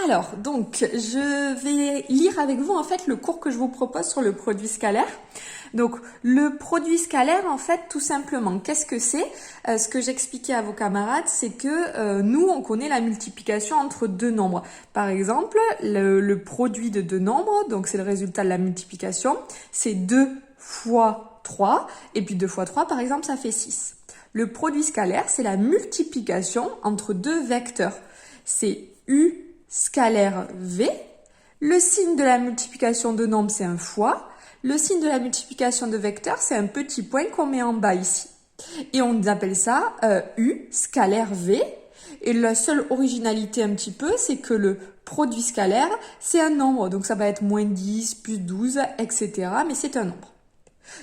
Alors, donc, je vais lire avec vous, en fait, le cours que je vous propose sur le produit scalaire. Donc, le produit scalaire, en fait, tout simplement, qu'est-ce que c'est? Ce que j'expliquais à vos camarades, c'est que nous, on connaît la multiplication entre deux nombres. Par exemple, le produit de deux nombres, donc c'est le résultat de la multiplication, c'est 2 fois 3, et puis 2 fois 3, par exemple, ça fait 6. Le produit scalaire, c'est la multiplication entre deux vecteurs. C'est U scalaire V. Le signe de la multiplication de nombres, c'est un fois. Le signe de la multiplication de vecteurs, c'est un petit point qu'on met en bas ici. Et on appelle ça U scalaire V. Et la seule originalité un petit peu, c'est que le produit scalaire, c'est un nombre. Donc ça va être moins 10, plus 12, etc. Mais c'est un nombre.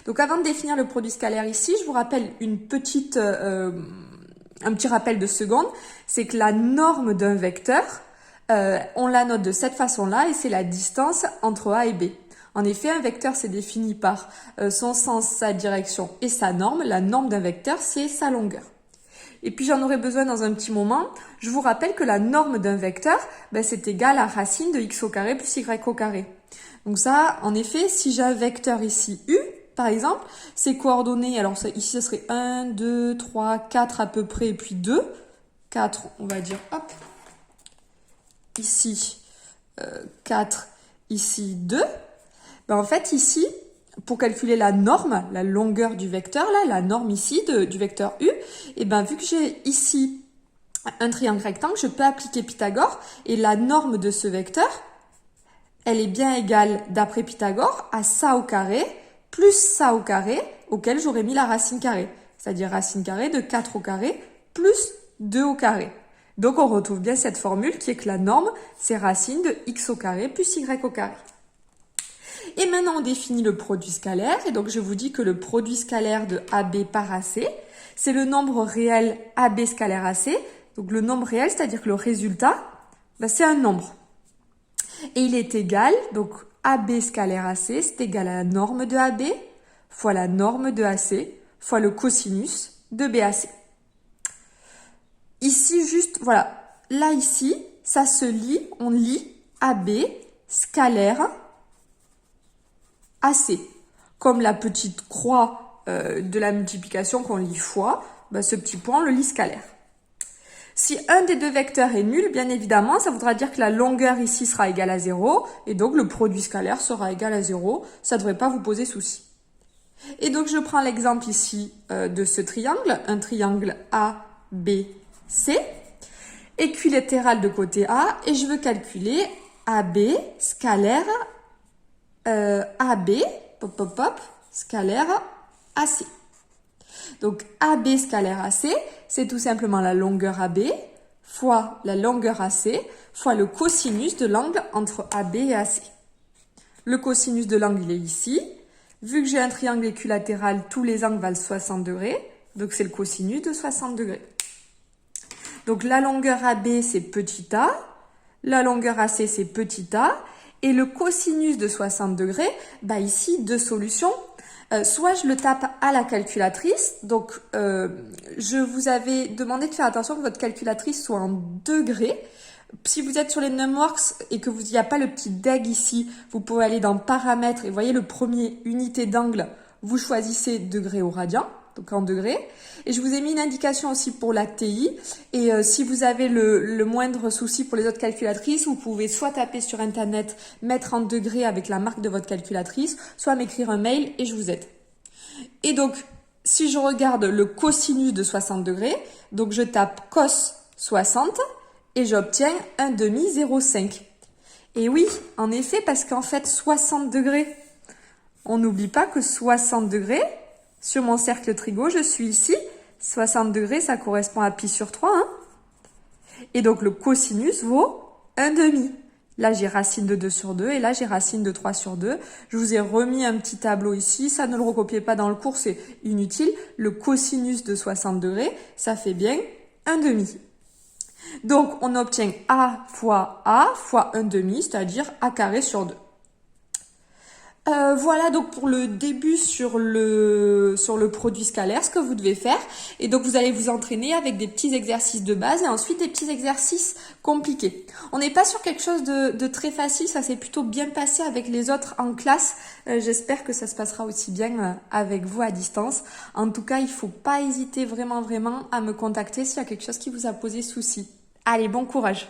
Donc avant de définir le produit scalaire ici, je vous rappelle un petit rappel de seconde. C'est que la norme d'un vecteur, on la note de cette façon-là et c'est la distance entre A et B. En effet, un vecteur c'est défini par son sens, sa direction et sa norme. La norme d'un vecteur, c'est sa longueur. Et puis j'en aurai besoin dans un petit moment. Je vous rappelle que la norme d'un vecteur, c'est égal à racine de x au carré plus y au carré. Donc ça, en effet, si j'ai un vecteur ici U, par exemple, ses coordonnées, alors ici ça serait 1, 2, 3, 4 à peu près, et puis 2. 4, on va dire, hop, ici 4, ici 2. En fait, ici, pour calculer la norme, la longueur du vecteur, là, la norme ici du vecteur U, vu que j'ai ici un triangle rectangle, je peux appliquer Pythagore, et la norme de ce vecteur, elle est bien égale, d'après Pythagore, à ça au carré, plus ça au carré, auquel j'aurais mis la racine carrée. C'est-à-dire racine carrée de 4 au carré, plus 2 au carré. Donc on retrouve bien cette formule qui est que la norme, c'est racine de x au carré plus y au carré. Et maintenant, on définit le produit scalaire. Et donc, je vous dis que le produit scalaire de AB par AC, c'est le nombre réel AB scalaire AC. Donc, le nombre réel, c'est-à-dire que le résultat, c'est un nombre. Et il est égal, donc AB scalaire AC, c'est égal à la norme de AB fois la norme de AC fois le cosinus de BAC. Ici, juste, voilà. Là, ici, ça se lit, on lit AB scalaire AC. Comme la petite croix de la multiplication qu'on lit fois, ce petit point, on le lit scalaire. Si un des deux vecteurs est nul, bien évidemment, ça voudra dire que la longueur ici sera égale à 0, et donc le produit scalaire sera égal à 0. Ça ne devrait pas vous poser souci. Et donc, je prends l'exemple ici de ce triangle, un triangle ABC, équilatéral de côté A, et je veux calculer AB scalaire AB, scalaire AC. Donc, AB scalaire AC, c'est tout simplement la longueur AB fois la longueur AC fois le cosinus de l'angle entre AB et AC. Le cosinus de l'angle, il est ici. Vu que j'ai un triangle équilatéral, tous les angles valent 60 degrés. Donc, c'est le cosinus de 60 degrés. Donc, la longueur AB, c'est petit a. La longueur AC, c'est petit a. Et le cosinus de 60 degrés, ici, deux solutions. Soit je le tape à la calculatrice. Donc, je vous avais demandé de faire attention que votre calculatrice soit en degrés. Si vous êtes sur les Numworks et que il n'y a pas le petit DEG ici, vous pouvez aller dans paramètres et voyez le premier unité d'angle, vous choisissez degrés au radian, donc en degrés. Et je vous ai mis une indication aussi pour la TI. Et si vous avez le moindre souci pour les autres calculatrices, vous pouvez soit taper sur Internet, mettre en degrés avec la marque de votre calculatrice, soit m'écrire un mail et je vous aide. Et donc, si je regarde le cosinus de 60 degrés, donc je tape cos 60 et j'obtiens un demi 0,5. Et oui, en effet, parce qu'en fait, 60 degrés, on n'oublie pas que 60 degrés, sur mon cercle trigo, je suis ici. 60 degrés, ça correspond à pi sur 3. Hein. Et donc, le cosinus vaut 1 demi. Là, j'ai racine de 2 sur 2 et là, j'ai racine de 3 sur 2. Je vous ai remis un petit tableau ici. Ça, ne le recopiez pas dans le cours, c'est inutile. Le cosinus de 60 degrés, ça fait bien 1 demi. Donc, on obtient A fois 1 demi, c'est-à-dire A carré sur 2. Voilà donc pour le début sur le produit scalaire, ce que vous devez faire. Et donc vous allez vous entraîner avec des petits exercices de base et ensuite des petits exercices compliqués. On n'est pas sur quelque chose de très facile, ça s'est plutôt bien passé avec les autres en classe. J'espère que ça se passera aussi bien avec vous à distance. En tout cas, il faut pas hésiter vraiment à me contacter s'il y a quelque chose qui vous a posé souci. Allez, bon courage!